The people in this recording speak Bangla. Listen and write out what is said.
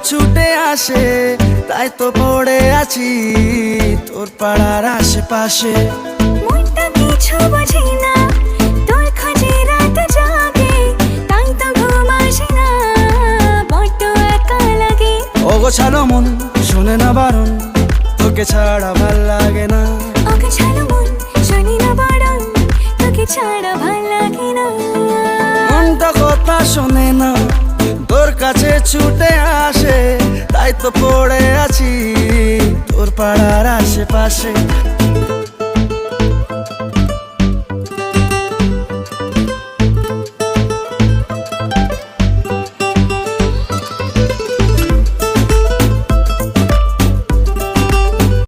ছুটে আসে, তাই তো পড়ে আছি তোর পাড়ার আশেপাশে। মনটা কিছু বোঝে না, তোর খোঁজে রাত জাগে, তাই তো ঘুম আসে না, বড্ড একা লাগে। অগোছালো মন শোনে না বারণ, তোকে ছাড়া ভাল লাগে না। অগোছালো মন শোনে না বারণ, তোকে ছাড়া ভাল লাগে না। মনটা কথা শোনে না, তোর কাছে ছুটে আসে, তাই তো পড়ে আছি তোর পাড়ার আশেপাশে।